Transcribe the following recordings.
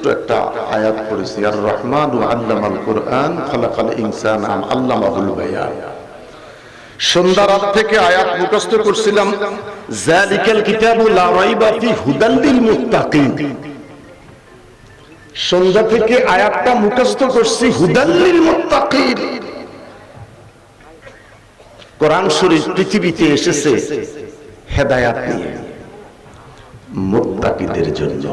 ছোট্ট একটা আয়াত পড়েছি, আর রহমানু আল্লামাল কুরআন খালাকাল ইনসানা আল্লামাহুল বায়ান। সন্ধ্যা রাত থেকে আয়াত মুখস্থ করছিলাম, যালিকাল কিতাবু লা রাইবা ফি হুদাল লিল মুত্তাকিন। সন্ধ্যা থেকে আয়াতটা মুখস্থ করছি, হুদাল লিল মুত্তাকিন। কোরআন শরীফ পৃথিবীতে এসেছে হেদায়েত নিয়ে, মুত্তাকিদের জন্য।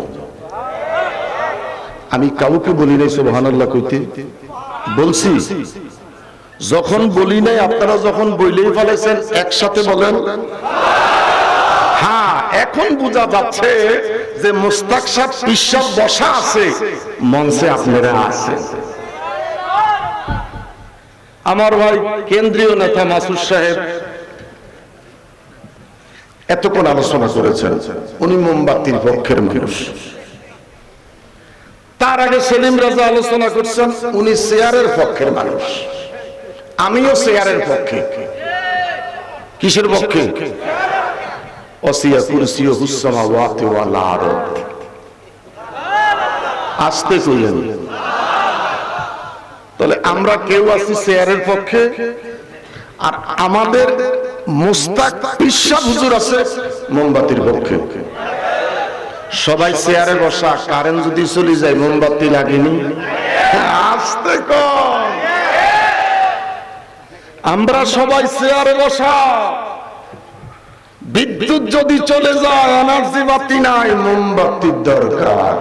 আমি কাউকে বলি নাই সুবহানাল্লাহ কইতে, বলছি যখন বলি নাই আপনারা যখন বইলেই ফেলেছেন একসাথে বলেন। হ্যাঁ, এখন বোঝা যাচ্ছে যে মুস্তাক সাহেব ঈশ্বর বসা আছে, মঞ্চে আপনারা আছেন। আমার ভাই কেন্দ্রীয় নেতা মাসুদ সাহেব এতক্ষণ আলোচনা করেছেন, উনি মোমবাতির পক্ষের মানুষ। তার আগে সেলিম রাজা আলোচনা করছেন, উনি চেয়ারের পক্ষের মানুষ। আমিও চেয়ারের পক্ষে। কিসের পক্ষে? ওয়াসিয়া কুরসিয়ুহুস সামাওয়াতি ওয়াল আরদ। আস্তে কইলেন। তাহলে আমরা কেউ আছি চেয়ারের পক্ষে, আর আমাদের মুস্তাক পিসাব হুজুর আছে মোমবাতির পক্ষে। সবাই চেয়ারে বসা, কারেন্ট যদি চলে যায় মোমবাতি লাগেনি। আস্তে কর, আমরা সবাই চেয়ারে বসা। বিদ্যুৎ যদি চলে যায়, এনার্জি বাতি নাই, মোমবাতির দরকার।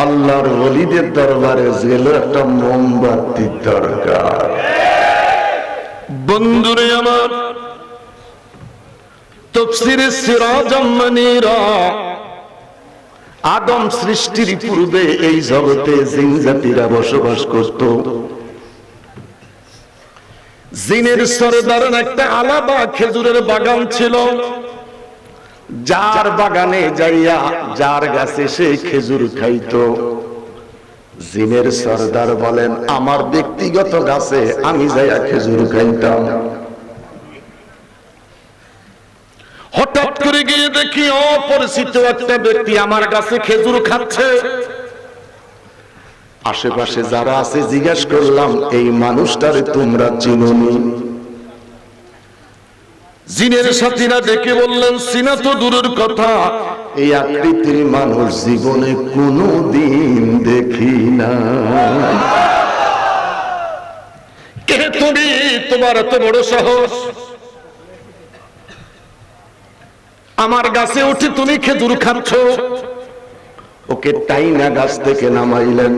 আল্লাহর ওলিদের দরবারে গেলে একটা মোমবাতির দরকার। বন্ধুরে আমার, তাফসীরে সিরাজাম মুনীরা, আদম সৃষ্টির পূর্বে এই জগতে জিন জাতিরা বসবাস করত। জিনের সরদারের একটা আলাদা খেজুরের বাগান ছিল, যার বাগানে যাইয়া যার গাছে সে খেজুর খাইতো। জিনের সরদার বলেন, আমার ব্যক্তিগত গাছে আমি যাইয়া খেজুর খাইতাম। হঠাৎ করে গিয়ে দেখি অপরিচিত একটা ব্যক্তি আমার কাছে খেজুর খাচ্ছে। আশেপাশে যারা আছে জিজ্ঞেস করলাম, এই মানুষটারে তোমরা চিনোনি? জিনের সাথীরা ডেকে বললেন, চিনা তো দূরের কথা, এই আকৃতির মানুষ জীবনে কোনোদিন দেখি না। কে তুমি? তোমার এত বড় সাহস, আমার গাছে উঠে তুমি খেজুর খাচ্ছ? ওকে টাইনা গাছ থেকে নামাইলেন।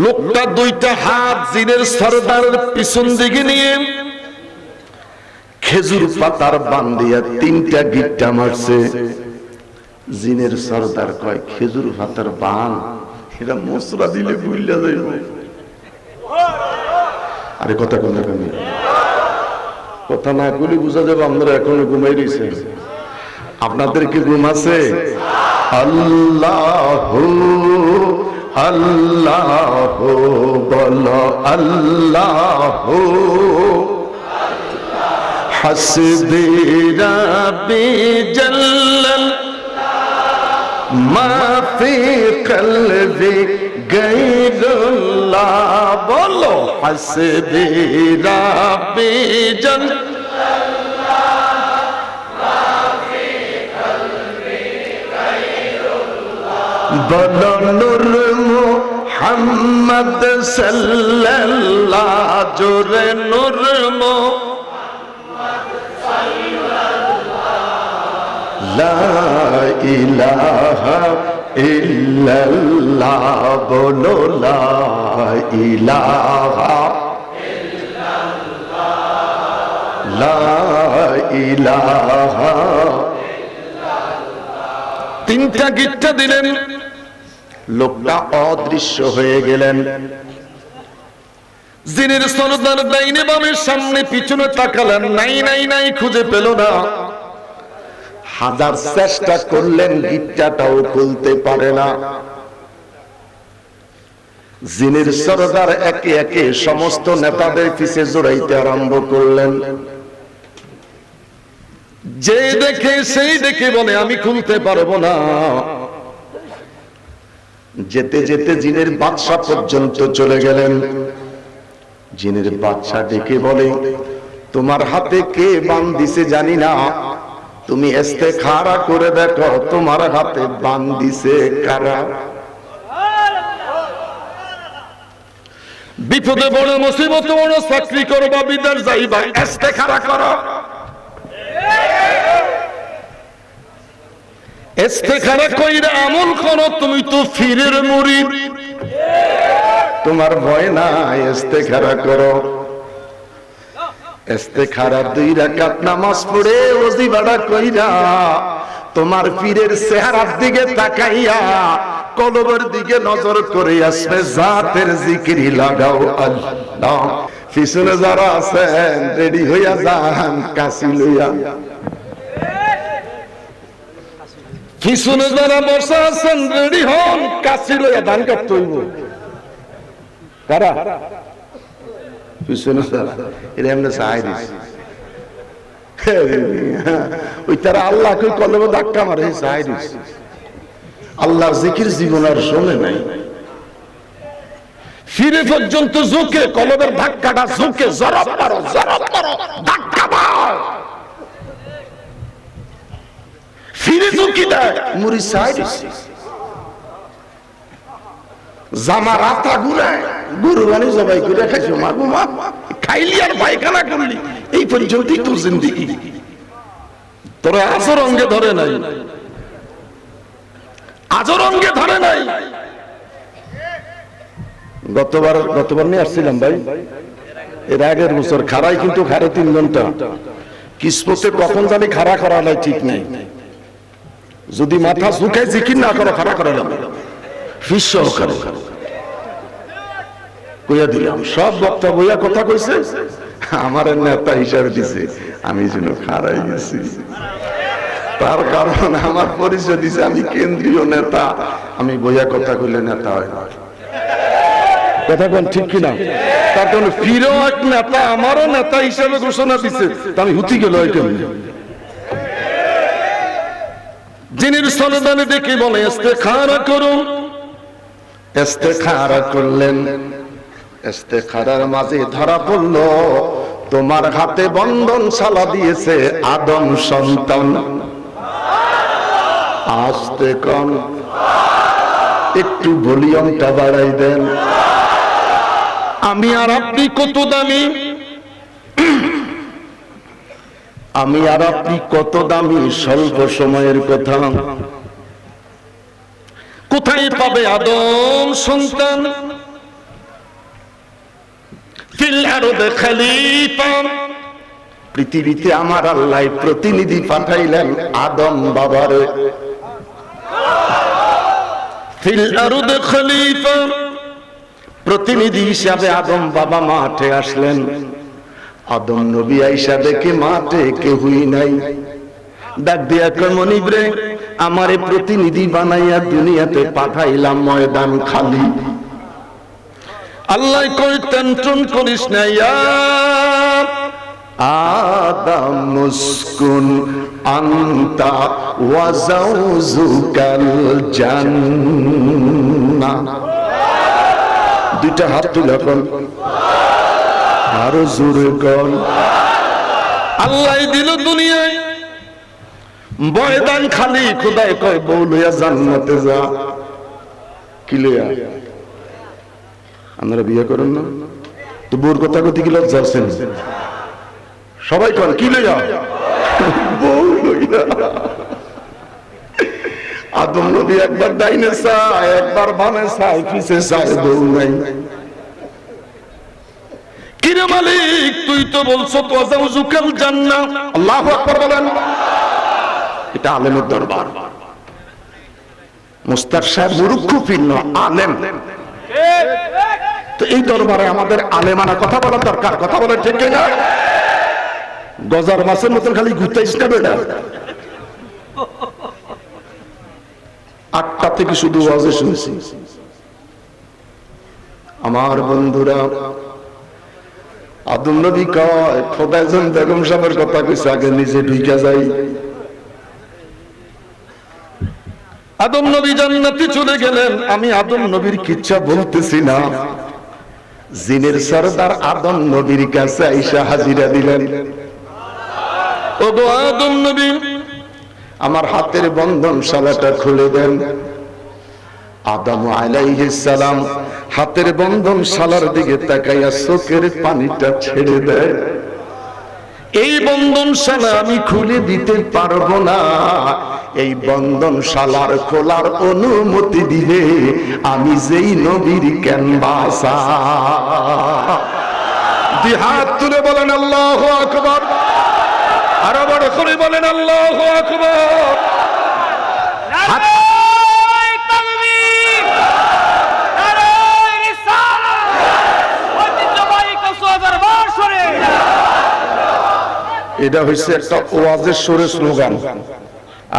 লোকটা দুইটা হাত জিনের সরদারের পিছন দিকে নিয়ে খেজুর পাতার বান দিয়া তিনটা গিট্টা মারছে। জিনের সরদার কয়, খেজুর পাতার বান এটা মশলা দিলে বুইলা যাইব। আরে কথা কোন রকমই কথা না বলে বুঝা যাবে আপনারা এখনো ঘুমাই রয়েছে। আপনাদের কি ঘুম আছে? আল্লাহু আল্লাহু বলো, আল্লাহু হাসবি রাব্বি জাল্লাল মা ফি কলবি গায়রুল্লাহ। বলো হাসবি রাব্বি জাল্লাল মা ফি কলবি গায়রুল্লাহ। বলো নূর মুহাম্মদ সাল্লাল্লাহ, জোরে নূর লা ইলাহা ইল্লাল্লাহ। বলো লা ইলাহা ইল্লাল্লাহ, লা ইলাহা ইল্লাল্লাহ। তিনটা গিট্টা দিলেন, লোকটা অদৃশ্য হয়ে গেলেন। জিনের সরদার ডাইনে বামে সামনে পিছনে তাকালেন, নাই নাই নাই, খুঁজে পেল না। হাজার চেষ্টা করলেন, গিট্টাটাও খুলতে পারে না। জিনের সরদার একে একে সমস্ত নেতাদের পিছে জড়াইতে আরম্ভ করলেন। যে দেখে সেই দেখে বলে আমি খুলতে পারবো না। যেতে যেতে জিনের বাদশা পর্যন্ত চলে গেলেন। জিনের বাদশা ডেকে বলে, তোমার হাতে কে বান দিছে জানি না, তুমি ইস্তেখারা করে দেখো তোমার হাতে বান দিছে কারা। বিপদে বড়, মুসিবতে বড়, চাকরি করবা, বিদেশ যাইবা, ইস্তেখারা করো। ইস্তেখারা কইরা আমল করো, তুমি তো ফিরের মুরিদ, তোমার ভয় নাই, ইস্তেখারা করো। ইস্তেখারা 2 রাকাত নামাজ পড়ে ওজিবাটা কইরা তোমার পীরের চেহারার দিকে তাকাইয়া কলবের দিকে নজর করে আসবে, জাতের জিকিরি লাগাও আল্লাহ। পিছনে যারা আছেন রেডি হইয়া যান কাশি লইয়া। পিছনে যারা বসে আছেন রেডি হন কাশি লইয়া, ধান কাটতে হইব। কারা পিছনে যারা এরা এমনি চাই দিস, ওই তারা আল্লাহ কই কলবে ধাক্কা মারে চাই দিস। আল্লাহর জিকির জীবন আর শোনে নাই, ফিরে পর্যন্ত ঝুঁকে কলবের ধাক্কাটা ঝুঁকে জরব মারো, জরব মারো, ধাক্কা মারো, ফিরে ঝুঁকি দেয় মুড়ি চাই দিস। জামা রাতা ঘুরায়, গরু বানি জবাই করে খাইছো, মাগো মা খাইলি আর পায়খানা করলি, এই পর্যন্তই তোর জিন্দেগি। তোরা আজর অঙ্গে ধরে নাই, আজর অঙ্গে ধরে নাই। গতবার নিয়ে আসছিলাম ভাই, এর আগের বছর খারাই কিন্তু খারে 3 ঘন্টা, কিসমতে কখন জানি খাড়া করা নাই ঠিক নাই। যদি মাথা ঝুঁকায় জিকির না করো খাড়া করালাম ফিস সহকারে কইয়া দিলাম। সব বক্তা বইয়া কথা কইছে, আমার নেতা হিসাবে দিছে, আমি যেন খারাই গেছি। তার কারণ আমার পরিচয় দিছে আমি কেন্দ্রীয় নেতা, আমি বইয়া কথা কইলে নেতা হয় না। কথা কোন ঠিক কিনা? তার কারণ ফিরেও এক নেতা আমারও নেতা হিসাবে ঘোষণা দিছে, আমি হুতি গেল। জিনের সন্ধানে দেখে বলে ইস্তেখারা করো। ইস্তেখারা করলেন, ইস্তেখারার মাঝে ধরা পড়ল তোমার হাতে বন্ধন শালা দিয়েছে আদম সন্তান। আস্তে কন, একটু ভলিউমটা বাড়াই দেন। আমি আর আপনি কত দামি, আমি আর আপনি কত দামি, স্বল্প সময়ের কথা। কোথায় পাবে আদম সন্তান? ফিল আরদে খলিফা, পৃথিবীতে আমার আল্লাহ প্রতিনিধি পাঠাইলেন আদম বাবারে। ফিল আরদে খলিফা, প্রতিনিধি হিসাবে আদম বাবা মাঠে আসলেন। আদম নবী আইসা দেখে মাঠে কেউই নাই, ডাক দিয়া কয় মনিব রে, আমারে প্রতিনিধি বানাইয়া দুনিয়াতে পাঠাইলাম ময়দান খালি। আল্লাহ কই টেনশন করিস না ইয়া আদম, মুসকুন আনতা ওয়া যাওজুকাল জান্নাহ। 2টা হাত তুলে কোন আরো জোরে কোন। আল্লাহ দিল দুনিয়ায় ময়দান খালি, খোদায় কয় বউ লইয়া জান্নাতে যা। কি লইয়া? আপনারা বিয়ে করেন না তো বউর কথা কতি কি লজ্জা আছেন? সবাই কর কি লইয়া? বউ লইয়া। আদম নবী একবার ডাইনে চায়, একবার বামে চায়, পিছে চায়, বউ নাই। কিরে মালিক, তুই তো বলছো ওয়াজাউজুকাল জান্নাহ। আল্লাহু আকবার বলেন। এটা আলেমের দরবার। মুস্তাক সাহেব মুরুক্ষুপীর্ণ আলেম, তো এই দরবারে আমাদের আলেমানা কথা বলার দরকার। কথা বলেন ঠিক কিনা? গজার মাছের মতন খালি ঘুরতেইস না বেটা। 8টা থেকে শুধু ওয়াজ শুনছি। আমার বন্ধুরা, আদম নবী কয় খোদাইজন বেগম সাহেবের কথা কইছে আগে নিজে ঢুইকা যাই। আদম নবী জান্নাতে চলে গেলেন। আমি আদম নবীর কিচ্ছা বলতেছি না, জিনের সরদার আদম নবীর কাছে আইসা হাজিরা দিলেন। ও গো আদম নবী, আমার হাতের বন্ধন শালাটা খুলে দেন। আদম আলাইহিস সালাম হাতের বন্ধন শালার দিকে তাকাইয়া চোখের পানিটা ছেড়ে দেয়। এই বন্ধন শালা আমি খুলে দিতে পারবো না, এই বন্ধন শালার খোলার অনুমতি দিলে আমি যেই নবীর ক্যানভাসা। দুই হাত তুলে বলেন আল্লাহু আকবার, আরো বড় করে বলেন আল্লাহু আকবার। এটা হচ্ছে একটা ওয়াজের সুরে স্লোগান।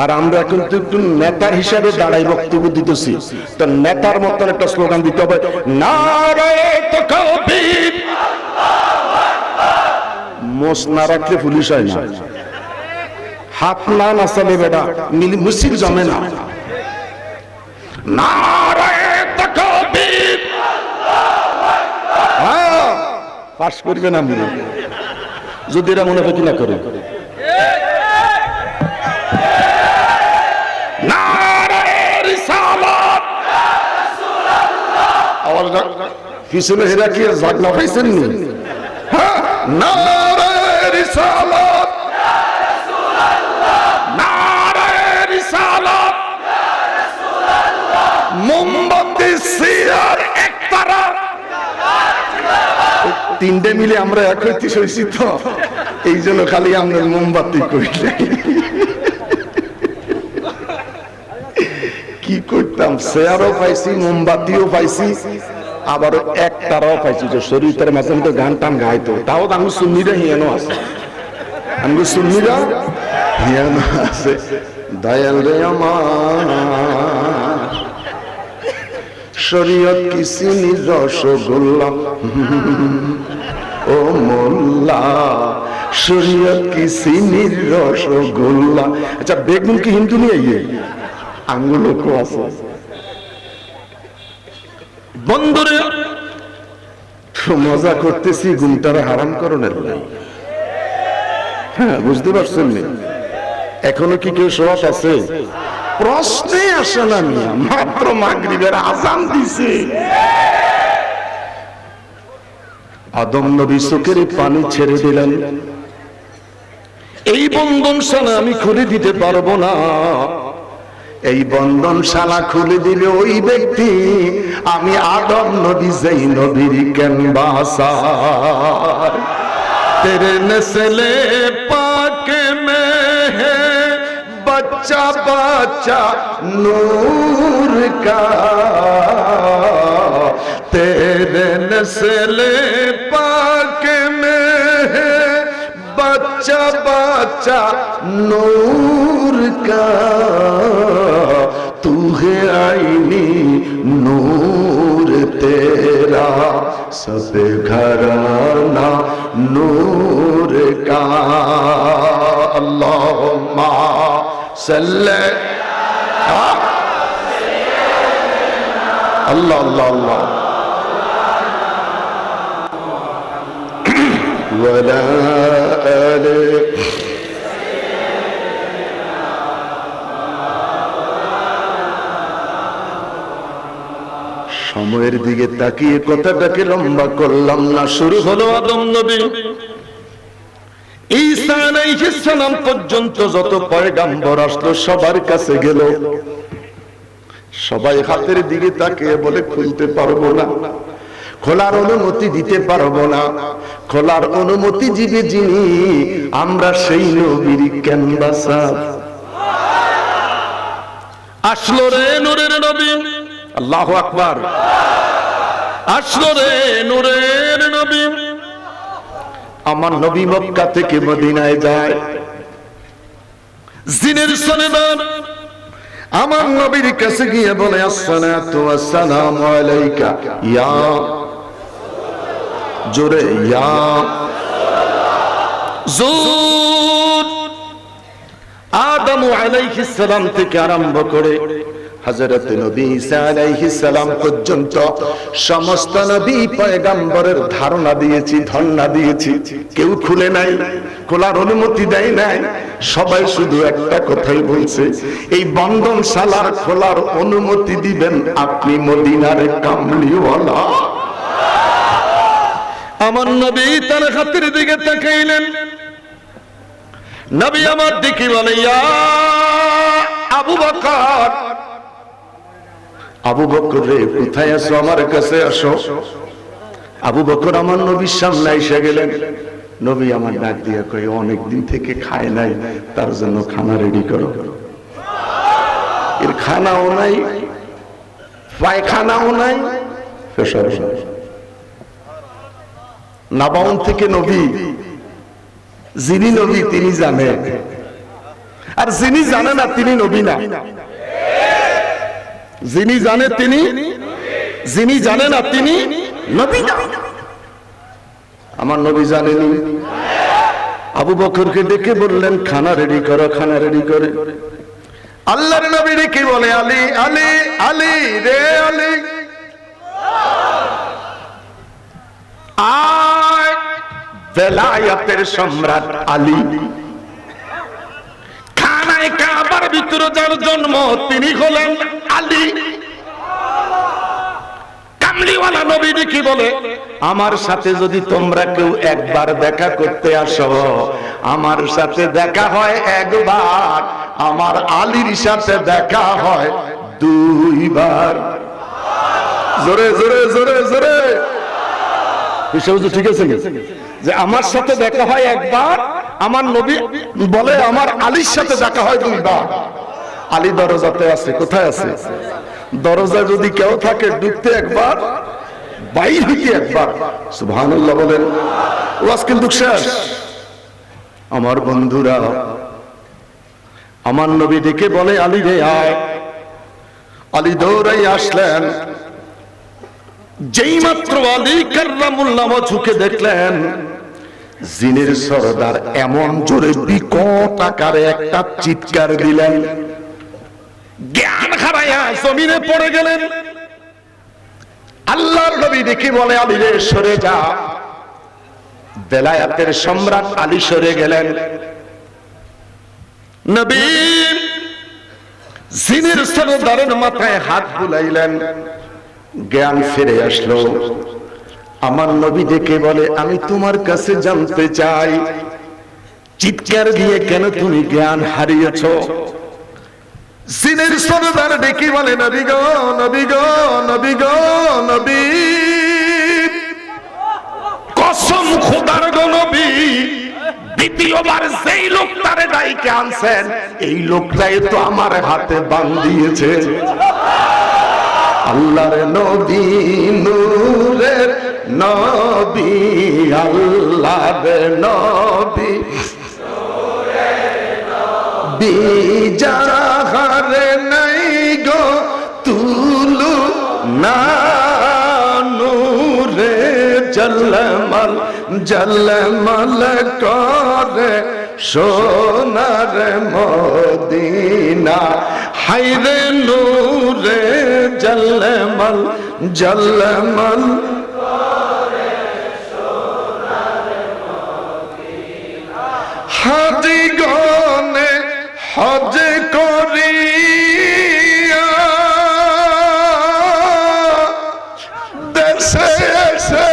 আর আমরা কিন্তু একটু নেতা হিসাবে দাঁড়াই বক্তব্য দিতেছি, তো নেতার মতন একটা স্লোগান দিতে হবে, নারায়ে তাকবীর। মোস না রাখলে পুলিশ হয় না, হাত না নাচালে বেটা মিছিল জমে না। নারায়ে তাকবীর, হ্যাঁ পাশ করবে না মিলে, যদি এরা মনে হয় না করে। পিছনে হেরা কি জাগনা পাইছেন নি? নারায়ে রিসালাত, নারায়ে রিসালাত, মোমবাতি সিয়ার একতারা। তিনটে মিলে আমরা এক হইতে হইছি, তো এই জন্য খালি আমরা মোমবাতি কইলে কি করতাম। শেয়ারও পাইছি, মোমবাতিও পাইছি, আবার একতারাও পাইছি। যে শরীরের মাঝে মধ্যে গান টান গাইতো, তাও আমি সুন্নিরা হিয়ানো আছে, আমি সুন্নিরা হিয়ানো আছে। দয়াল রে আমার শরীয়ত কি চিনির রসগোল্লা, ও মোল্লা শরীয়ত কি চিনির রসগোল্লা। আচ্ছা বেগুন কি হিন্দু নিয়ে আইয়ে আঙ্গুল আছে বন্ধুরে, মজা করতেছি, গুণটারে হারাম করণের নাই। হ্যাঁ বুঝতে পারছেন নি? এখনো কি কেউ সহজ আছে? প্রশ্নে আসে না মিয়া, মাত্র মাগরিবের আযান দিছে। আদম নবী চোখের পানি ছেড়ে দিলেন। এই বন্ধনশালা আমি খুলে দিতে পারবো না, এই বন্ধনশালা খুলে দিলে ওই ব্যক্তি আমি আদম নবী যেই নবীর ক্যানভাসা। তেরে নসলে পাক মে হে बच्चा बच्चा नूर का, तेरे नस्ले पाक में है बच्चा बच्चा नूर का, तू है आईनी नूर तेरा सब घराना नूर का। अल्लाहुम्मा सल्ले अल्लाह अल्लाह अल्लाह वला आले। সময়ের দিকে তাকিয়ে কথাটাকে লম্বা করলাম না। শুরু হলো আদম নবী, ঈসা আলাইহিস সালাম পর্যন্ত যত পয়গাম্বর আসলো সবার কাছে গেল, সবাই হাতের দিকে তাকিয়ে বলে খুলতে পারবো না, খোলার অনুমতি দিতে পারবো না। খোলার অনুমতি দিবে যিনি, আমরা সেই নবীর ক্যানভাসা। আসলো রে নূরের নবী, আল্লাহু আকবার, আসলো রে নূরের নবী। আমার নবী মক্কা থেকে মদিনায় যায়, জিনের সরদার আমার নবীর কাছে গিয়ে বলে আসসালাতু ওয়াসসালামু আলাইকা ইয়া, জোরে ইয়া জুদ। আদম আলাইহিস সালাম থেকে আরম্ভ করে হযরত নবী ঈসা আলাইহিস সালাম পর্যন্ত সমস্ত নবী পয়গম্বরের ধারণা দিয়েছি, ধর্ণা দিয়েছি, কেউ খুলে নাই, খোলার অনুমতি দেয় নাই। সবাই শুধু একটা কথাই বলছে, এই বন্ধনশালার খোলার অনুমতি দিবেন আপনি মদিনার কামলিওয়ালা। আমার নবী তার হাতের দিকে তাকাইলেন, নবী আমার দিকে বলে, ইয়া আবু বকর, আবু বকর রে কোথায় আছো, আমার কাছে আসো। আবু বকর আমার নবীর সামনে এসে গেলেন। নবী আমার ডাক দিয়া কয়, অনেকদিন থেকে খায় নাই, তার জন্য খানা রেডি করো। এর খানাও নাই, পায়খানাও নাই, পেশাব নাই। নাবাউন থেকে নবী, যিনি নবী তিনি জানেন, আর যিনি জানে না তিনি নবী না। যিনি জানে তিনি, যিনি জানে না তিনি নবী না। আমার নবী জানেনি। আবু বকরকে ডেকে বললেন, খানা রেডি করো, খানা রেডি করে। আল্লাহর নবী ডেকে বলে, আলী আলী আলী রে আলী, আয় বেলায়েতের সম্রাট আলী। খানায় কাবার ভিতরে যার জন্ম তিনি হলেন আলী। কামলিওয়ালা নবী কি বলে, আমার সাথে যদি তোমরা কেউ একবার দেখা করতে আসো, আমার সাথে দেখা হয় একবার, আমার আলীর সাথে দেখা হয় দুইবার। জোরে জোরে জোরে জোরে, ঠিক আছে যে আমার সাথে দেখা হয় একবার, আমার নবী বলে আমার আলীর সাথে দেখা হয় দুইবার। আলী দরজাতে আছে, কোথায় আছে? দরজায় যদি কেউ থাকে, ঢুকতে একবার, বাইর হইতে একবার। সুবহানাল্লাহ বলেন। ওয়াজ কিন্তু শেষ। আমার বন্ধুরা, আমার নবী ডেকে বলে, আলী রে আয়। আলী দৌড়াই আসলেন। যেই মাত্র আলী কাররামুল্লাহ ঝুঁকে দেখলেন, জিনের সরদার এমন জোরে বিকট আকারে একটা চিৎকার দিলেন, জ্ঞান হারায়া জমিনে পড়ে গেলেন। আল্লাহর নবী দেখে বলে, আলী রে সরে যা। বেলায়েতের সম্রাট আলী সরে গেলেন। নবী জিনের সরদারের মাথায় হাত বুলাইলেন, জ্ঞান ফিরে আসলো। আমার নবী ডেকে বলে, আমি তোমার কাছে জানতে চাই, চিৎকার দিয়ে কেন তুমি জ্ঞান হারিয়েছো? জিনের সরদার ডেকে বলে, নবী গো, নবী গো, নবী গো, নবী, কসম খোদার গো নবী, দ্বিতীয়বার যেই লোকটারে ডাইকে আনছেন, এই লোকটাই তো আমার হাতে বান্ধিয়েছে। আল্লাহর নবী, নূরের নবী, আল্লাহর নবী, বিজাহার নাই গো তুলু না, নূরে জলমল জলমল করে সোনার মদিনা। হায়রে নূরে জলমল জলমল করে সোনার মদিনা। হাজি গনে হজ করিয়া দেশে এসে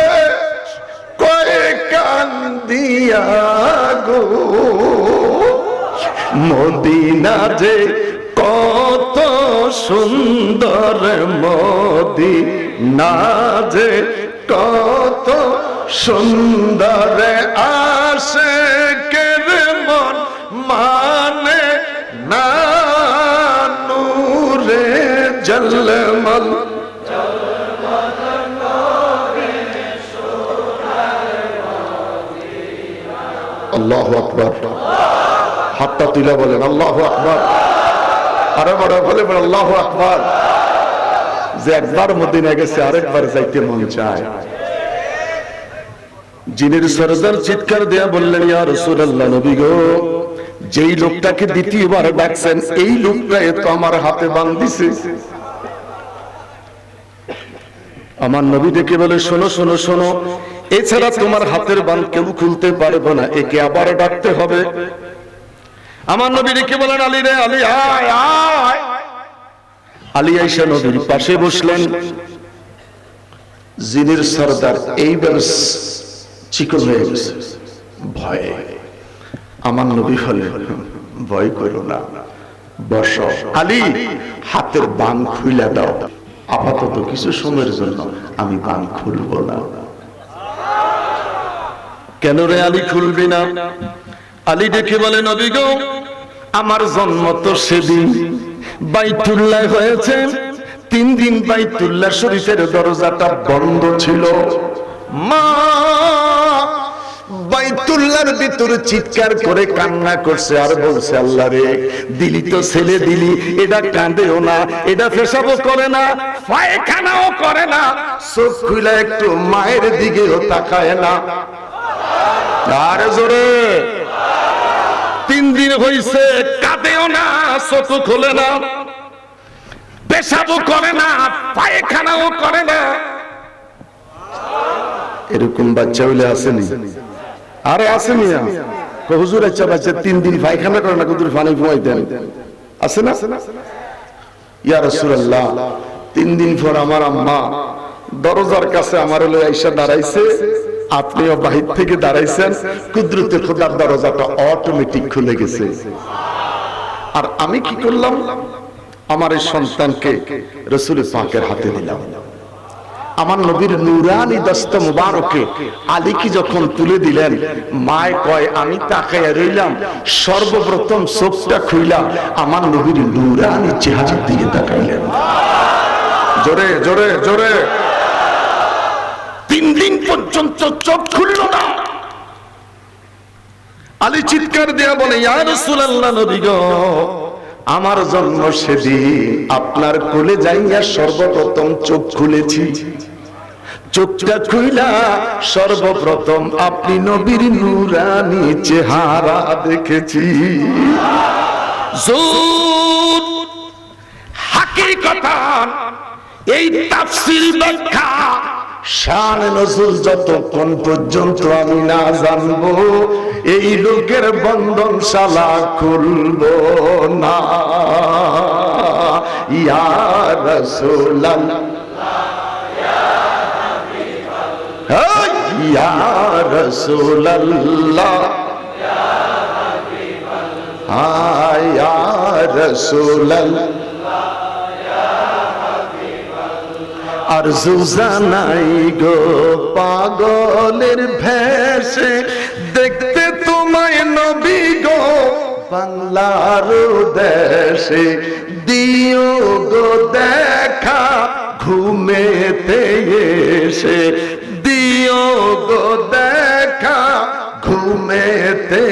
কয়ে কান্দিয়া গো, মদিনা যে কত সুন্দর, মদিনা যে কত সুন্দর, আশিকের মন মানে না, নূরে জলমল। আল্লাহু আকবার। হাতটা তুলে বলেন আল্লাহু আকবার। আরে বড় বলে বলেন আল্লাহু আকবার। যে একবার মদিনা গেছে আরেকবার যাইতে মন চায়। জিনের সরদার চিৎকার দেয়া বললেন, ইয়া রাসূলুল্লাহ, নবী গো, যেই লোকটাকে দ্বিতীয়বার ডাকছেন এই লোকটা তো আমার হাতে বাঁধিছে। আমার নবী ডেকে বলে, শোনো শোনো শোনো, এছাড়া তোমার হাতের বাঁধ কেউ খুলতে পারবে না, একে আবার ডাকতে হবে। আমার নবী ডেকে বলেন, আলী রে, আলী আয় আয়। আলী আয়েশা নবীর পাশে বসলেন। জিনের সরদার এইবার চিকন হয়ে গেছে ভয়ে। আমার নবী বলেন, ভয় করো না, বসো। আলী, হাতের বাঁধ খুলে দাও, আপাতত কিছু সময়ের জন্য আমি বাঁধ খুলব না। কেন রে আলী খুলবি না? আলী ডেকে বলে, নবী গো, আমার জন্ম তো সেদিন বাইতুল্লাহ হয়েছে, 3 দিন বাইতুল্লাহ শরীফের দরজাটা বন্ধ ছিল। মা বাইতুল্লাহর ভিতরে চিৎকার করে কান্না করছে আর বলছে, আল্লাহ রে, দিলি তো ছেলে দিলি, এটা কাঁদেও না, এটা পেশাবও করে না, পায়খানাও করে না, চোখ খুলে একটু মায়ের দিকেও তাকায় না। আর জোরে 3 দিন হইছে, কাঁদেও না, চোখ খোলে না, পেশাবও করে না, পায়খানাও করে না। এরকম বাচ্চা হইলে আসেনি? আরে আসেনি? হুজুর, আচ্ছা বাচ্চা 3 দিন পায়খানা করে না, কুতুর পানি ঘুমাই দেন, আছে না? ইয়া রাসূলুল্লাহ, 3 দিন পর আমার আম্মা দরজার কাছে আমার হলো আয়েশা দাঁড়াইছে, আপনিও বাহির থেকে দাঁড়াইছেন, কুদরতে খোদার দরজাটা অটোমেটিক খুলে গেছে। আর আমি কি করলাম? আমার এই সন্তানকে রাসূল পাকের হাতে দিলাম। আমার নবীর নূরানি দস্ত মুবারকে আলীকে যখন তুলে দিলেন, মায় কয়, আমি তাকায়া রইলাম, সর্বপ্রথম চোখটা খুইলা আমার নবীর নূরানি চেহারার দিকে তাকাইলেন। জোরে জোরে জোরে। 3 দিন পর্যন্ত চোখ খুলল না। আলী চিৎকার দেয়া বলে, ইয়া রাসূলুল্লাহ, নবী গো, আমার জন্ম সেদিন আপনার কোলে যাইয়া সর্বপ্রথম চোখ খুলেছি। চোখটা খুইলা সর্বপ্রথম আপনি নবীর নূরানি চেহারা দেখেছি। হাকিকতান এই তাফসীর ব্যাখ্যা শান নজুল যতক্ষণ পর্যন্ত আমি না জানবো, এই লোকের বন্ধনশালা খুলব না। ইয়া রাসূলুল্লাহ, ইয়া রাসূলুল্লাহ, ইয়া রাসূলুল্লাহ, আরজু জানাই গো পাগলের ভেষে, দেখতে তোমায় নবী গো বাংলার দেশে, দিও গো দেখা ঘুমেতে এসে, দিও গো দেখা ঘুমেতে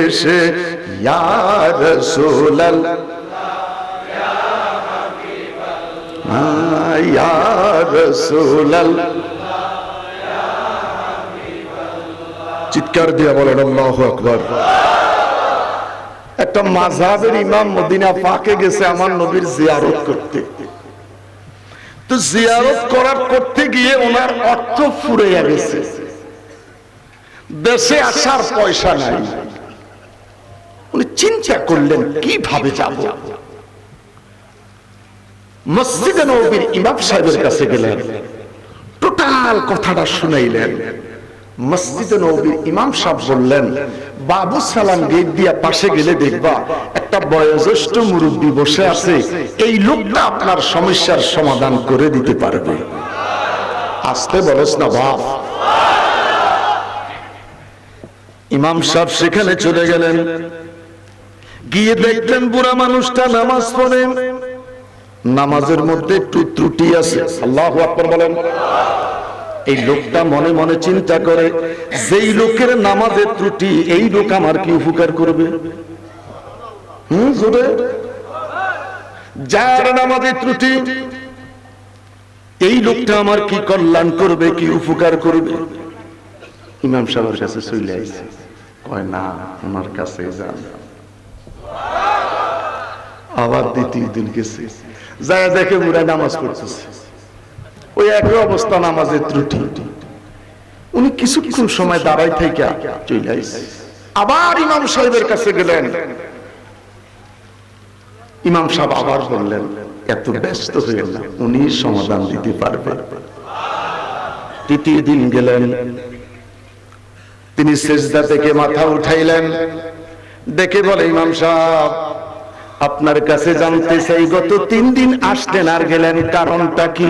এসে। ইয়া রাসূলুল্লাহ, ইয়া রাসূলুল্লাহ, চিৎকার দিয়ে বলেন আল্লাহু আকবার। একটা মাযহাবের ইমাম মদিনা পাকে গেছে আমার নবীর জিয়ারত করতে। তো জিয়ারত করতে গিয়ে ওনার অর্থ ফুরিয়ে গেছে, দেশে আসার পয়সা নাই। উনি চিন্তা করলেন কিভাবে যাব। মসজিদে নববীর ইমাম সাহেবের কাছে গেলেন, টোটাল কথাটা শুনাইলেন। মসজিদে নববীর ইমাম সাহেব বললেন, বাবু সালাম গেট দিয়া পাশে গেলে দেখবা একটা বয়োজ্যেষ্ঠ মুরব্বী বসে আছে, এই লোকটা আপনার সমস্যার সমাধান করে দিতে পারবে। আসতে বলস না বাপ। ইমাম সাহেব সেখানে চলে গেলেন, গিয়ে দেখলেন বুড়া মানুষটা নামাজ পড়ে, নামাজের মধ্যে একটু ত্রুটি আছে। আল্লাহু আকবার বলেন। এই লোকটা মনে মনে চিন্তা করে, যেই লোকের নামাজের ত্রুটি, এই লোক আমার কি উপকার করবে? যার নামাজের ত্রুটি, এই লোকটা আমার কি কল্যাণ করবে, কি উপকার করবে? ইমাম সাহেবের কাছে চলে আইছে, কয় না ওনার কাছে যান। আবার দ্বিতীয় দিন গেছে, যায় দেখে বুড়া নামাজ পড়তেছে, ওই একই অবস্থা, নামাজের ত্রুটি। উনি কিছুক্ষণ সময় দাঁড়াই থেকে চলে আইছে। আবার ইমাম সাহেবের কাছে গেলেন, ইমাম সাহেব আবার বললেন এত ব্যস্ত হয়ে না, উনি সমাধান দিতে পারবেন। তৃতীয় দিন গেলেন, তিনি সেজদা থেকে মাথা উঠাইলেন, দেখে বলে ইমাম সাহেব আপনার কাছে জানতে চাই, গত 3 দিন আসলেন আর গেলেন, কারণটা কি?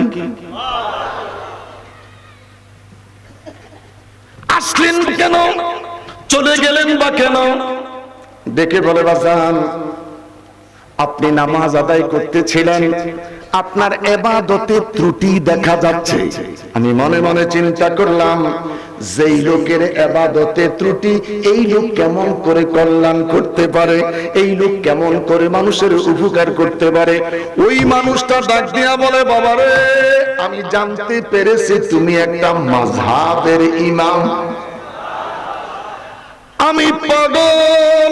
আসলেন কেন, চলে গেলেন বা কেন? দেখে বলে বাজান আপনি নামাজ আদায় করতেছিলেন, আপনার ইবাদতে ত্রুটি দেখা যাচ্ছে। আমি মনে মনে চিন্তা করলাম, যেই লোকের ইবাদতে ত্রুটি, এই লোক কেমন করে কল্যাণ করতে পারে, এই লোক কেমন করে মানুষের উপকার করতে পারে। ওই মানুষটা ডাক দিয়া বলে বাবারে আমি জানতে পেরেছি তুমি একটা মাযহাবের ইমাম। আমি পাগল,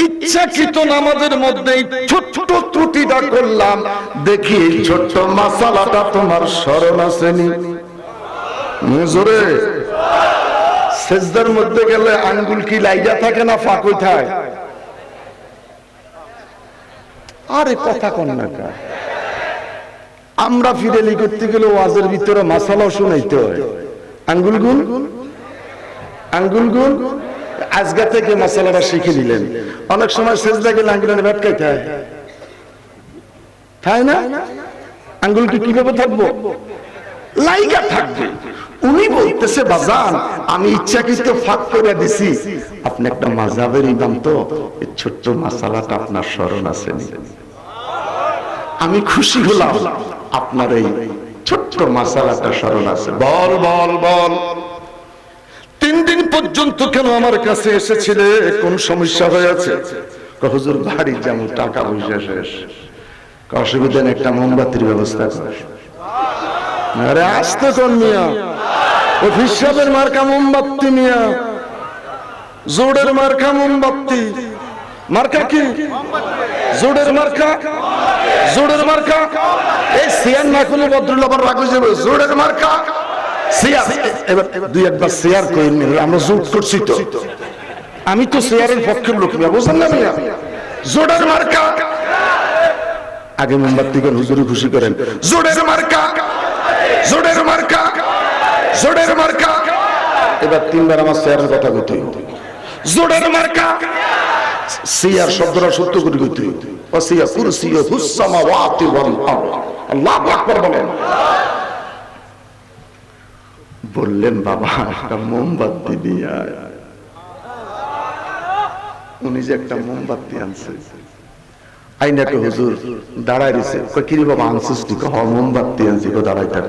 ইচ্ছাকৃত নামাজের মধ্যে ছোট্ট ত্রুটিটা করলাম, দেখি এই ছোট্ট মাসালাটা তোমার স্মরণ আসেনি। জোরে সেজদার মধ্যে গেলে আঙ্গুল কি লাইগা থাকে না ফাঁক হয়ে থাকে? আরে কথা কন না কা, আমরা ফিরেলি করতে গেলে ওয়াজের ভিতরে মাসালাও শুনাইতে হয়। আঙ্গুল গুন, আঙ্গুল গুন, আজকে থেকে মাসালাটা শিখে নিলেন। অনেক সময় সেজদা গেলে আঙ্গুলের ভেটকাইতে হয়, তাই না? আঙ্গুল কি কিভাবে থাকবো? লাইগা থাকবে। উনি বলতেছে বাজান আমি ইচ্ছাকৃত ফাঁক করে দিছি, আপনি একটা মাযহাবের ইমাম, তো এই ছোট্ট মাসালাটা আপনার স্মরণ আছে। আমি খুশি হলাম আপনার এই ছোট্ট মাসালাটা স্মরণ আছে। বল বল বল, 3 দিন পর্যন্ত কেন আমার কাছে এসেছিলে, কোন সমস্যা হয়েছে? হুজুর বাড়ি যেমন টাকা পয়সা শেষ, অসুবিধা নেই, একটা মোমবাতির ব্যবস্থা কর। আরে আসতে কোন মিয়া, ওই হিসাবের মার্কা মোমবাতি মিয়া, জোড়ের মার্কা মোমবাতি। মার্কা কি? জোড়ের মার্কা, জোড়ের মার্কা। এই শেয়ার না করলে ভদ্রলোক রাগ হয়ে যাবে। জোড়ের মার্কা শেয়ার, এবার 2-1বার শেয়ার করে নিন, আমরা জোট করছি তো। আমি তো শেয়ারের পক্ষের লোক না, বুঝলেন না মিয়া? জোড়ের মার্কা। আগে মোমবাতি করে হুজুরি খুশি করেন। জোড়ের মার্কা, জোড়ের মার্কা, জোড়ের মার্কা। এবার 3বার আমার শেয়ারের কথা বলতে হবে। জোড়ের মার্কা, শেয়ার শব্দটা সত্য করে কইতে হবে। ওয়াসিয়া কুরসিয়ুহুস সামাওয়াতি ওয়াল আরদ। আল্লাহু আকবার বলেন। বললেন বাবা একটা মোমবাতি দিয়ে আয়। উনি যে একটা মোমবাতি আনছে, আইনাকে হুজুর দাঁড়ায় দিছে, কই কি রে বাবা আনছিস? ঠিক হ মোমবাতি আনছি, কো দাঁড়াই থাক।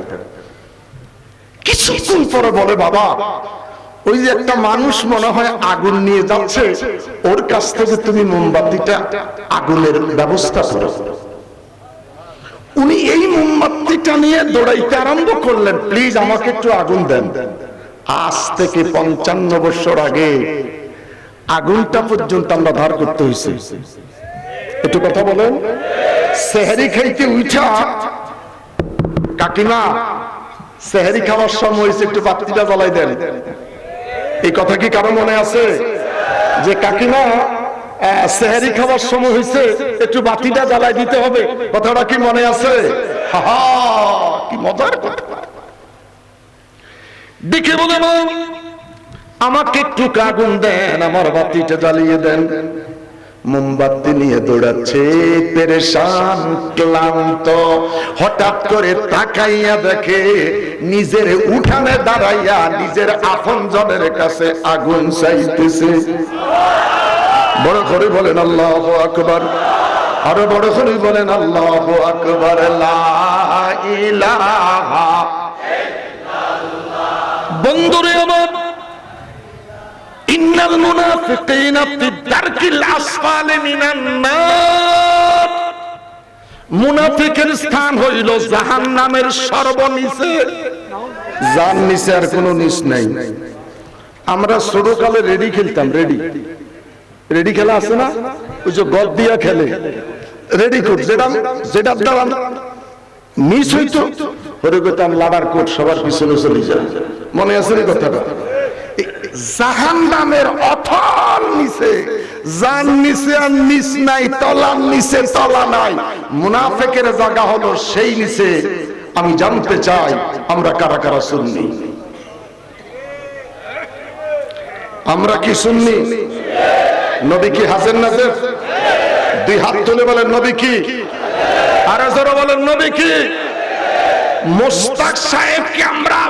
কিছুক্ষণ পরে বলে বাবা ওই যে একটা মানুষ মনে হয় আগুন নিয়ে যাচ্ছে, ওর কাছ থেকে তুমি মোমবাতিটা আগুনের ব্যবস্থা করো। উনি এই মোমবাতিটা নিয়ে দৌড়াইতে আরম্ভ করলেন, প্লিজ আমাকে একটু আগুন দেন। আজ থেকে 55 বছর আগে আগুনটা পর্যন্ত আমরা ধার করতে হয়েছে। একটু কথা বলেন। সেহরি খাইতে উঠা কাকিমা, সেহরি খাওয়ার সময় হয়েছে, একটু বাতিটা জ্বালাই দেন। এই কথা কি কারো মনে আছে যে কাকিমা সেহরি খাওয়ার সময় হয়েছে, একটু বাতিটা জ্বালাই দিতে হবে? কথাটা কি মনে আছে? কি মজার কথা। দেখে বলে আমাকে একটু আগুন দেন, আমার বাতিটা জ্বালিয়ে দেন। মোমবাতি নিয়ে দৌড়াচ্ছে পেরেশান ক্লান্ত, হঠাৎ করে তাকাইয়া দেখে নিজের উঠানে দাঁড়াইয়া নিজের আপনজনের কাছে আগুন চাইতেছে। বড় করে বলেন আল্লাহু আকবার, আরো বড় করে বলেন আল্লাহু আকবার। লা ইলাহা ইল্লাল্লাহ। বন্ধুরে আমার, ইন্নাল মুনাফিকিনা ফি দারকিল আসফালি মিনান নার। মুনাফিকের স্থান হইল জাহান্নামের সর্বনিচে। যার নিচে আর কোনো নিচ নাই। আমরা ছোটকালে রেডি খেলতাম, রেডি রেডি খেলা আছে না, ওই যে গদ দিয়া খেলে রেডি কোট, যেটা দ্বারা মিস হইতো ওরে কইতাম লাডার কোট, সবার পিছনে চলে যায়। মনে আছে রে কথাটা? জাহান্নামের অথল নিচে, জান নিচে আর নিচ নাই, তলার নিচে তলা নাই, মুনাফিকের জায়গা হলো সেই নিচে। আমি জানতে চাই আমরা কারা কারা সুন্নি? আমরা কি সুন্নি? নবী কি হাজের নাজের? দুই হাত তুলে বলেন নবী কি? আরো জোরে বলেন নবী কি? মুস্তাক সাহেবকে আমরা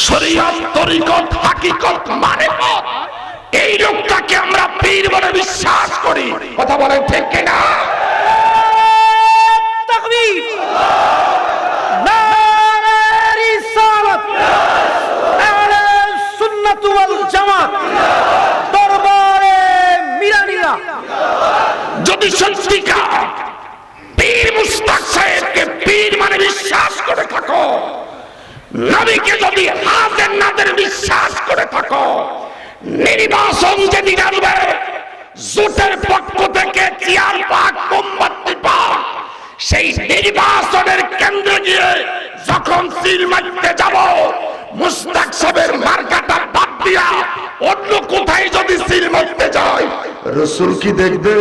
শরীয়ত, তরিকত, হাকিকত, মারিফত, এই লোকটাকে আমরা পীর বলে বিশ্বাস করি। কথা বলেন ঠিক কিনা? তাকবীর, নারে রিসালাত, আহলে সুন্নাত ওয়াল জামাত, দরবারে মিরানিয়া। যদি সত্যিকার পীর মুস্তাক সাহেবকে পীর মানে বিশ্বাস করে থাকো, নবীকে যদি হাজের নাজের বিশ্বাস করে থাকো, নির্বাচন যেদিন আসবে জোটের পক্ষ থেকে চেয়ার পাক, মোমবাতি পাক, সেই নির্বাচনের কেন্দ্রে গিয়ে যখন সিল মারতে যাব, মুস্তাক সাহেবের মার্কাটা বাদ দিয়া অন্য কোথায় যদি সিল মারতে যায়, রাসূল কি দেখবে?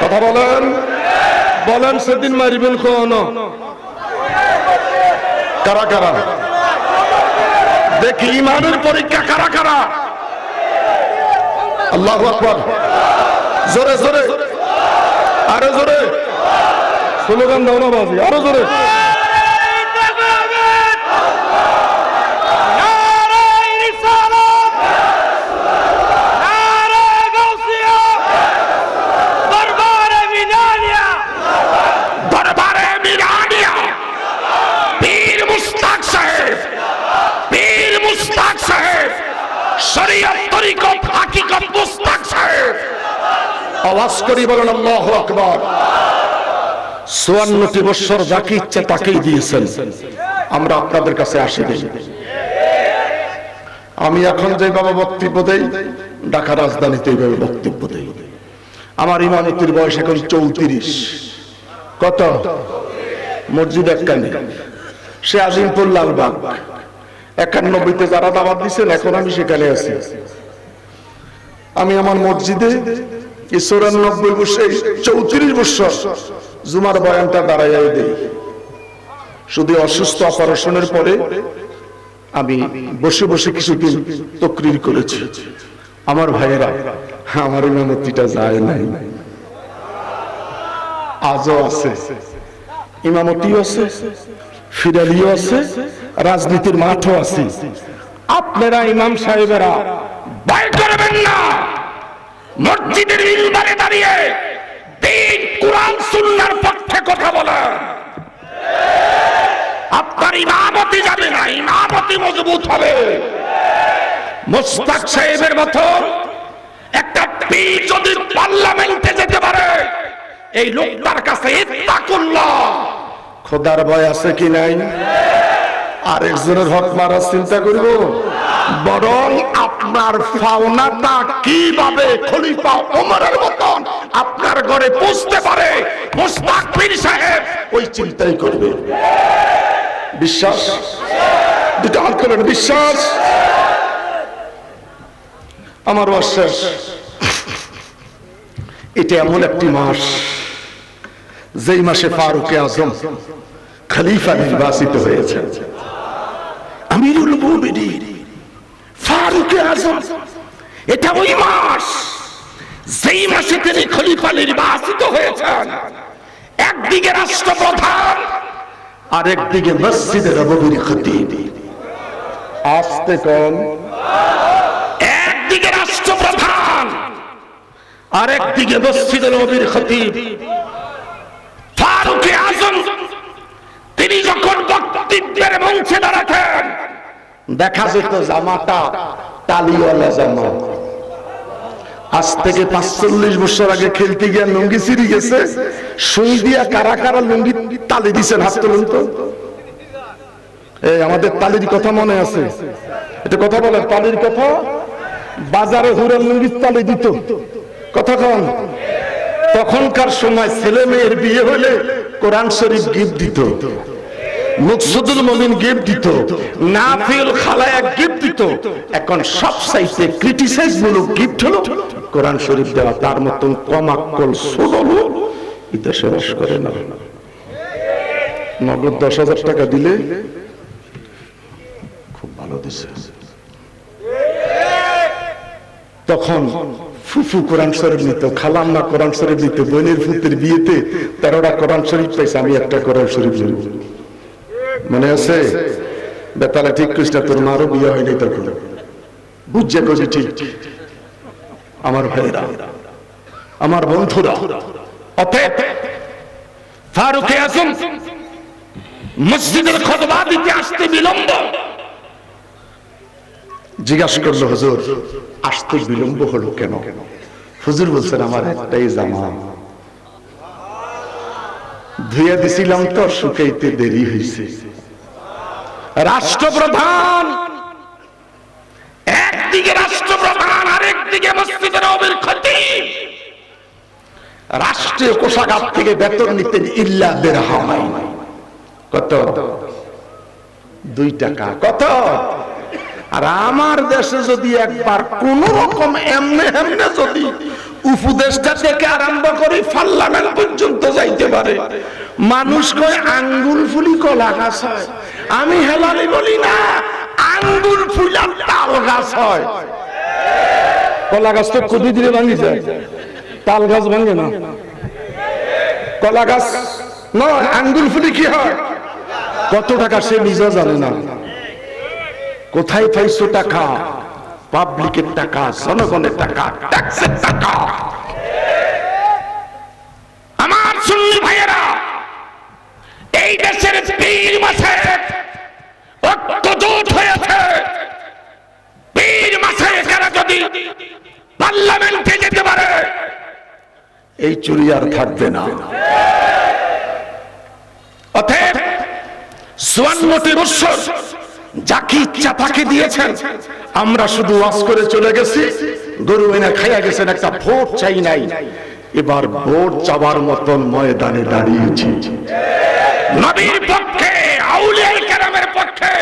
কথা বলেন, বলেন সেদিন মারিবেন কোন? কারা কারা? দেখি ইমানের পরীক্ষা কারা কারা? আল্লাহু আকবার, জোরে জোরে, আরো জোরে স্লোগান দাও না বাজি, আরো জোরে। শরীয়ত, তরিকত, হাকিকত, মুস্তাক সাহেব। আওয়াজ করি বলেন আল্লাহু আকবার। 54টি বছর যাকে ইচ্ছা তাকেই দিয়েছেন, আমরা আপনাদের কাছে আসিনি। আমি এখন যেভাবে বক্তব্য দেই, ঢাকা রাজধানীতে এইভাবে বক্তব্য দেই। আমার ইমামতির বয়স এখন 34। কত? মসজিদ একখানে, সে আজিমপুর লালবাগ। 91তে যারা দাওয়াত দিচ্ছেন, এখন আমি সেখানে আছি। আমি আমার মসজিদে 94 বছর, 34 বছর জুমার বয়ানটা দাঁড়াইয়া দেই। শুধু অসুস্থ অপারেশনের পরে আমি বসে বসে কিছুদিন তকরির করেছি। আমার ভাইয়েরা, আমার ইমামতিটা যায় নাই, আজও আছে, ইমামতিও আছে, ফিরালিও আছে, রাজনীতির মাঠও আছে। আপনারা ইমাম সাহেবেরা ভয় করবেন না, মসজিদের মিম্বারে দাঁড়িয়ে দিন, কুরআন, সুন্নাহর পক্ষে কথা বলেন। আপনার ইমামতি যাবে না, ইমামতি মজবুত হবে। মুস্তাক সাহেবের মতো একটা পীর যদি পার্লামেন্টে যেতে পারে, এই লোকটার কাছে ইত্তাকুল্লাহ, খোদার ভয় আছে কি নাই? আরেকজনের হক মারার চিন্তা করব, বরং আপনার ফাওনাটা কিভাবে খলিফা ওমরের মতন আপনার ঘরে পৌঁছতে পারে, মুস্তাক পীর সাহেব ওই চিন্তাই করবে। বিশ্বাস? দুটো হাত করেন, বিশ্বাস? আমার বিশ্বাস এটা এমন একটি মাস, যেই মাসে ফারুক আজম খলিফা নির্বাচিত হয়েছে। আমিরুল মুমিনিন ফারুক আজম, এটা ওই মাস যেই মাসে তিনি খলিফা নির্বাচিত হয়েছেন। একদিকে রাষ্ট্রপ্রধান, আর একদিকে মসজিদে নববীর খতিব। আস্তে কোন? একদিকে রাষ্ট্রপ্রধান, আর একদিকে মসজিদে নববীর খতিব। ফারুক আজম তিনি যখন বক্তব্যের মঞ্চে দাঁড়াতেন, দেখা যেত জামাটা তালিওয়ালা জামা। আজ থেকে 45 বছর আগে খেলতে গিয়ে লুঙ্গি ছিঁড়ে গেছে, সুই দিয়া কারা কারা লুঙ্গি তালি দিছেন? হাত তুলুন তো। এই আমাদের তালির কথা মনে আছে? এটা কথা বলেন, তালির কথা। বাজারে হুরের লুঙ্গির তালি দিত, কথা কন। তখনকার সময় ছেলে মেয়ের বিয়ে হলে কোরআন শরীফ গিফট দিত, মুকসুদুল মুমিন গিফট দিত, নাফিল খালায়া গিফট দিত। এখন সব সাইতে ক্রিটিসাইজ মূলক গিফট হলো কোরআন শরীফ দেওয়া। তার মতন কমাক্কল ষোলো ইতিহাসে বাস করে না। নগদ 10,000 টাকা দিলে খুব ভালো দিছে। তখন ফুফু কোরআন শরীফ নিত, খালাম্মা কোরআন শরীফ নিত। বোনের ফুতের বিয়েতে 13টা কোরআন শরীফ পাইছে, আমি একটা কোরআন শরীফ নিব। মনে আছে? বেতালা ঠিক করিস না, তোর মারও বিয়ে হয়নি তখন। বুঝছে কজি ঠিক। আমার ভাইরা, আমার বন্ধুরা, অতএব ফারুক আজম মসজিদের খুতবা দিতে আসতে বিলম্ব। জিজ্ঞাসা করলো, হুজুর আসতে বিলম্ব হলো কেন? হুজুর বলছেন, আমার একটাই জামা ধুইয়া দিছিলাম তো, শুকাইতে দেরি হয়েছে। রাষ্ট্রপ্রধান একদিকে, রাষ্ট্রপ্রধান আরেকদিকে মসজিদের নববীর খতিব। রাষ্ট্রীয় কোষাগার থেকে বেতন নিতেন ইল্লা দিরহাম। কত? 2 টাকা। কত? আর আমার দেশে যদি একবার কোন রকম এমনে এমনে যদি উপদেষ্টা থেকে আরম্ভ করে পার্লামেন্ট পর্যন্ত যাইতে পারে, মানুষ কয় আঙ্গুল ফুলি কলা গাছ হয়। আমি হেলালি বলি না, আঙ্গুল ফুলা তাল গাছ হয়। কলা গাছ তো কদি দিলে ভাঙি যায়, তাল গাছ ভাঙে না। কলা গাছ নয়, আঙ্গুল ফুলি কি হয়? কত টাকা সে নিজে জানে না। কোথায় পাইছো টাকা? পাবলিকের টাকা, জনগণের টাকা, ট্যাক্সের টাকা। আমার সুন্নি ভাইয়েরা, এই দেশের পীর মাসায়েখ ঐক্যজোট হয়েছে। পীর মাসায়েখরা যদি পার্লামেন্টে যেতে পারে, এই চুরি আর থাকবে না। অতএব 54টি বছর যাকে ইচ্ছা তাকে দিয়েছেন। আমরা শুধু ওয়াজ করে চলে গেছি, গরু এনে খাইয়া গেছেন, একটা ভোট চাই নাই। এবার ভোট চাবার মতন ময়দানে দাঁড়িয়েছি। নবীর পক্ষে, আউলিয়া কেরামের পক্ষে,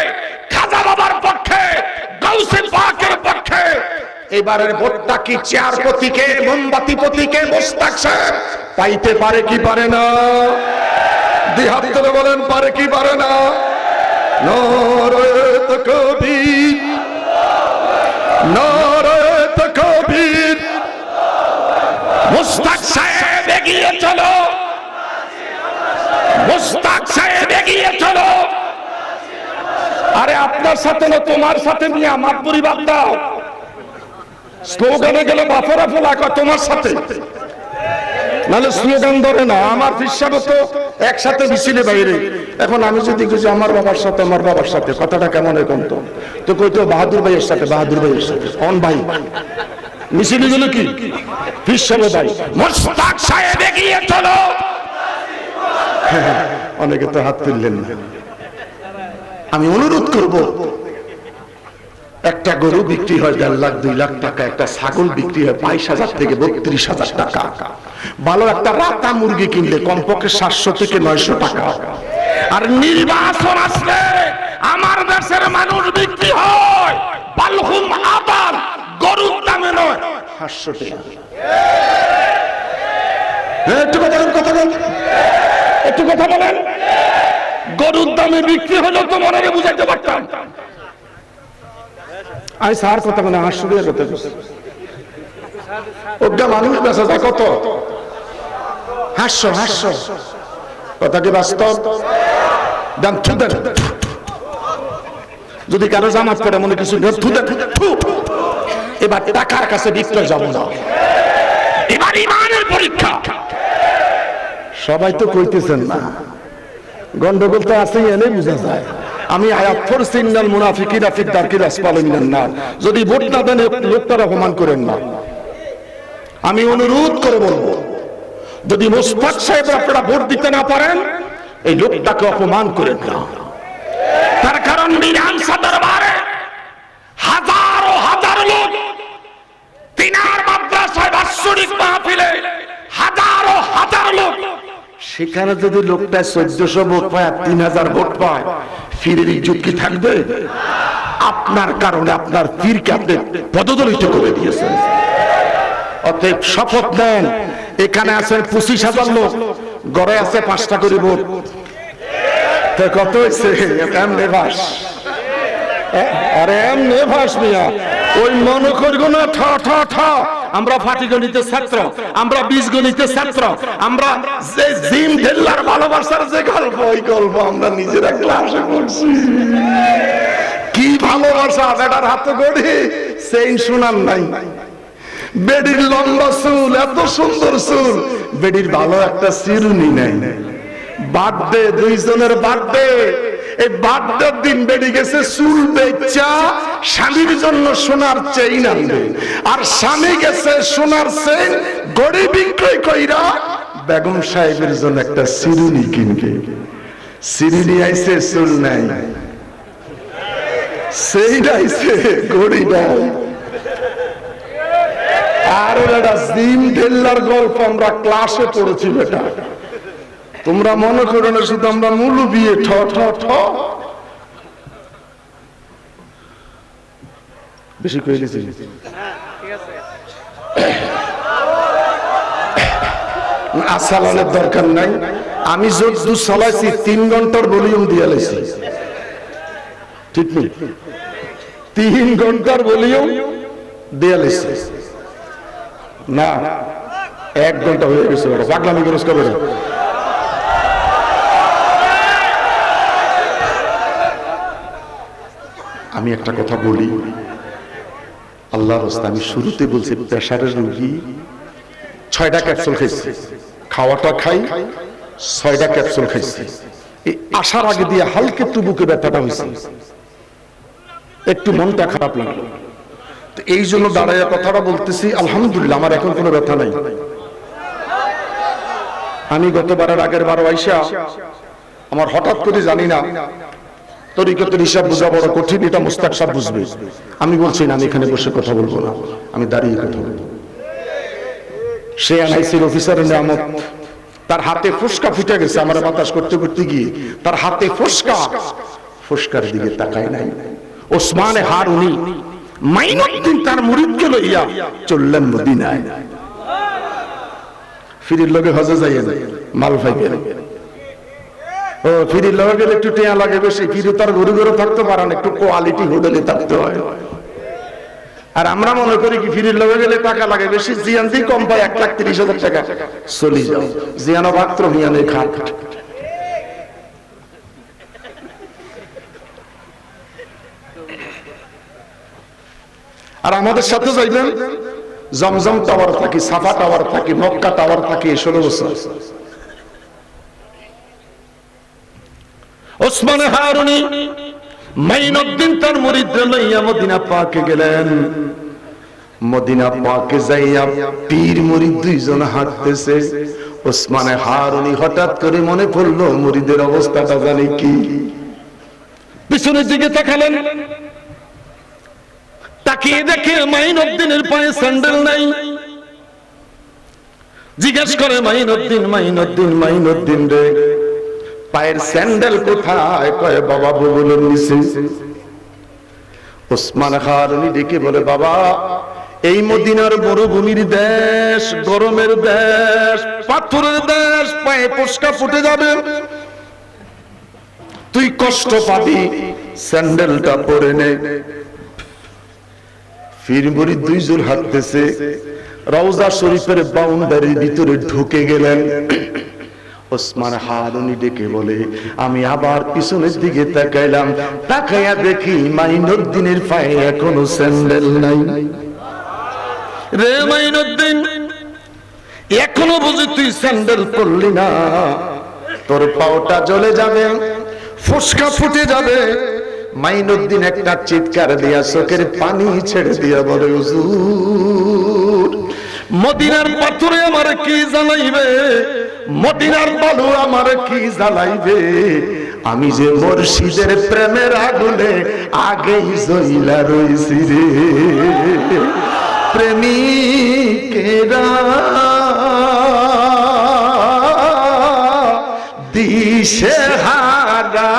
খাজা বাবার পক্ষে, গাউসে পাকের পক্ষে। এবারের ভোটটা কি চেয়ার প্রতীকে, মোমবাতি প্রতীকে মোস্তাক সাহেব পাইতে পারে কি পারে না? 2 হাত তুলে বলেন, পারে কি পারে না? নারে তাকবীর, নারে তাকবীর। মুস্তাক সাহেব এগিয়ে চলো, মুস্তাক সাহেব এগিয়ে চলো। আরে আপনার সাথে না, তোমার সাথে নিয়ে আমার পরিবার দাও। স্লোগানে গেলে বাফরা ফেলা কয় তোমার সাথে, নাহলে স্লোগান ধরে না। আমার হিসাব তো একসাথে মিছিলে বাইরে। এখন আমি যদি কিছু আমার বাবার সাথে, আমার বাবার সাথে, কথাটা কেমন এখন তো কইতো বাহাদুর ভাইয়ের সাথে, বাহাদুর ভাইয়ের সাথে। অন ভাই মিছিলে গেল কি হিসাবে ভাই। মুস্তাক সাহেব এগিয়ে চলো। অনেকে তো হাত তুললেন না। আমি অনুরোধ করব, একটা গরু বিক্রি হয় 1.5 লাখ 2 লাখ টাকা, একটা ছাগল বিক্রি হয় 22,000 থেকে 32,000 টাকা। ভালো একটা রাতা মুরগি কিনলে কমপক্ষে 700 থেকে 900 টাকা। আর নির্বাচন আসলে আমার দেশের মানুষ বিক্রি হয় বালহুম আবার গরুর দামে নয়, 500 টাকা। একটু কথা বলেন, কথা বলেন, একটু কথা বলেন। গরুর দামে বিক্রি হলো তো মনে বুঝাইতে পারতাম। আমি স্যার কথা বলে 800 টাকা কথা বলছি। ওটা মানুষ বেচা যায় কত? 800। কথা কি বাস্তব? দাম থু দেন। যদি কারো জামাত করে মনে কিছু থু দেন। এবার টাকার কাছে বিক্রয় যাব না, এবার ইমানের পরীক্ষা। সবাই তো কইতেছেন না, গন্ডগোল তো আছে, এনে বুঝা যায়। আমি আয়াত পড়ছি, ইন্নাল মুনাফিকিনা ফি দারকিল আসফালি মিনান নার। যদি ভোট না দেন লোকটার অপমান করেন না। আমি অনুরোধ করে বলবো, যদি মুস্তাক সাহেব আপনারা ভোট দিতে না পারেন, এই লোকটাকে অপমান করেন না। তার এখন মিরানসা দরবারে হাজারো হাজার লোক, তিনার মাদ্রাসায় বাৎসরিক মাহফিলে হাজারো হাজার লোক, সেখানে যদি লোকটা 1400 ভোট পায় আর 3000 ভোট পায়, পীরের ইজ্জত কি থাকবে? আপনার কারণে আপনার পীরকে আপনি পদদলিত করে দিয়েছেন। অতএব শপথ নেন, এখানে আছেন 25,000 লোক, গড়ে আছে 5টা করে ভোট, তো কত হয়েছে? এমনি ভাস, আরে এমনি ভাস মিয়া, ওই মনে করবো না ঠ ঠ ঠ আমরা পাটিগণিতের ছাত্র, আমরা বীজগণিতের ছাত্র, আমরা যে জিম ঢেল্লার ভালোবাসার যে গল্প, ওই গল্প আমরা নিজেরা ক্লাসে পড়ছি। কি ভালোবাসা, বেটার হাতে গড়ি সেই শোনার নাই, বেডির লম্বা চুল, এত সুন্দর চুল, বেডির ভালো একটা চিরুনি নাই। বার্থডে, দুইজনের বার্থডে, এই বার্থডের দিন বেড়ে গেছে চুল বেচা স্বামীর জন্য সোনার চেইন আনবে, আর স্বামী গেছে সোনার চেইন গড়ি বিক্রয় কইরা বেগম সাহেবের জন্য একটা চিরুনি কিনবে। চিরুনি আইছে, চুল নাই, চেইন আইছে, গড়ি নাই। আর এটা জিম ঢেল্লার গল্প আমরা ক্লাসে পড়েছি বেটা, তোমরা মনে করো না শুধু আমরা মুলু বিয়ে ঠ ঠ ঠ বেশি কয়ে দিয়েছি। আসালানের দরকার নাই, আমি যদ্দু চালাইছি 3 ঘন্টার ভলিউম দিয়ে লাইছি, ঠিক নেই? 3 ঘন্টার ভলিউম দিয়ে লাইছি না, 1 ঘন্টা হয়ে গেছে, পাগলামি খরচ করবে। আমি একটা কথা বলি, আল্লাহর রাস্তা, আমি শুরুতে বলছি প্রেসারের রোগী 6টা ক্যাপসুল খাইছে, খাওয়াটা খাই 6টা ক্যাপসুল খাইছে, এই আসার আগে দিয়ে হালকা একটু বুকে ব্যথাটা হয়েছে, একটু মনটা খারাপ লাগলো, তো এই জন্য দাঁড়াইয়া কথাটা বলতেছি। আলহামদুলিল্লাহ আমার এখন কোনো ব্যথা নাই। আমি গতবারের আগের বার আইসা আমার হঠাৎ করে জানি না তরিকতের হিসাব বোঝা বড় কঠিন, এটা মুস্তাক সাহেব বুঝবে। আমি বলছি না, আমি এখানে বসে কথা বলবো না, আমি দাঁড়িয়ে কথা বলবো। সে এনআইসির অফিসারের নামত, তার হাতে ফুসকা ফুটে গেছে, আমার বাতাস করতে করতে গিয়ে তার হাতে ফুসকা, ফুসকার দিকে তাকায় নাই। ওসমানে হারুনি মাইনুদ্দিন তার মুরিদকে লইয়া চললেন মদিনায়। ফিরির লগে হজে যাইয়ে যায় মাল ফাইকে, ও ফিরির লগে গেলে একটু টেয়া লাগে বেশি, ফিরে তার ঘুরে ঘুরে থাকতে পারেন, একটু কোয়ালিটি হোটেলে থাকতে হয়। আর আমরা মনে করি কি ফিরির লগে গেলে টাকা লাগে বেশি, জিয়ান দিয়ে কম পায় 1,30,000 টাকা, চলি যাও জিয়ানো পাত্র মিয়ানে খাট। আর আমাদের সাথে যাইবেন জমজম টাওয়ার থাকি, সাফা টাওয়ার থাকি, মক্কা টাওয়ার থাকি, 16 বছর। ওসমান হারুনি মাইনুদ্দিন তার মুরিদদের লইয়া মদিনা পাকে গেলেন। মদিনা পাকে যাইয়া পীর মুরিদ দুইজন হাঁটতেছে। ওসমান হারুনি হঠাৎ করে মনে পড়লো মুরিদের অবস্থাটা জানি কি, পিছনের দিকে তাকালেন, তাকিয়ে দেখে মাইনুদ্দিনের পায়ে স্যান্ডেল নাই। জিজ্ঞেস করে মাইনুদ্দিন, মাইনুদ্দিন, মাইনুদ্দিন রে পায়ের স্যান্ডেল কোথায়? কয় বাবা বগুলের নিচে। ওসমান হারুনি ডেকে বলে, বাবা এই মদিনার মরুভূমির দেশ, গরমের দেশ, পাথরের দেশ, পায়ে ফোস্কা ফুটে যাবে, তুই কষ্ট পাবি, স্যান্ডেলটা পরে নে। পীর মুরিদ দুইজন হাঁটতেছে, রওজা শরীফের বাউন্ডারির ভিতরে ঢুকে গেলেন। ওসমান হারুনি ডেকে বলে, আমি আবার পিছনের দিকে তাকাইলাম, তাকাইয়া দেখি মাইনুদ্দিনের পায়ে এখনো স্যান্ডেল নাই। রে মাইনুদ্দিন, এখনো বুঝি তুই স্যান্ডেল পরলি না? তোর পাওটা জ্বলে যাবে, ফোস্কা ফুটে যাবে। মাইনুদ্দিন একটা চিৎকার দিয়া চোখের পানি ছেড়ে দিয়া বলে, হুজুর মদিনার পাথরে আমার কি জ্বালাইবে, মদিনার বালু আমার কি জ্বালাইবে, আমি যে মুর্শিদের প্রেমের আগুনে আগেই জ্বলা রইছি রে। প্রেমিকেরা দিশেহারা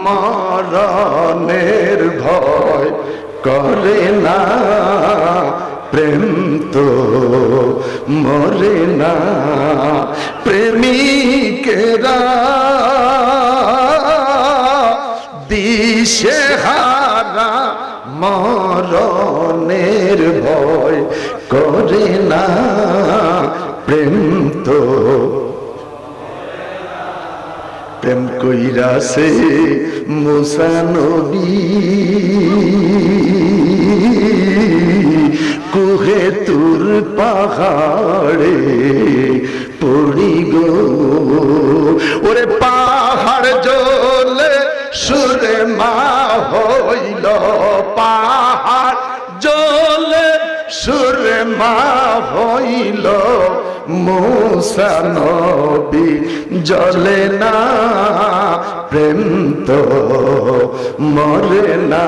মরণের ভয় করে না, প্রেম তো মরে না। প্রেমিকেরা দিশেহারা মরণের ভয় করে না, প্রেম তো। প্রেম কইরাছে মুসা নবী কুহে তুর পাহাড়ে পড়ি গো। ওরে পাহাড় জ্বলে সুরমা হইল, পাহাড় জ্বলে সুরমা হইল, মুসা নবী জ্বলে না, প্রেম তো মরে না।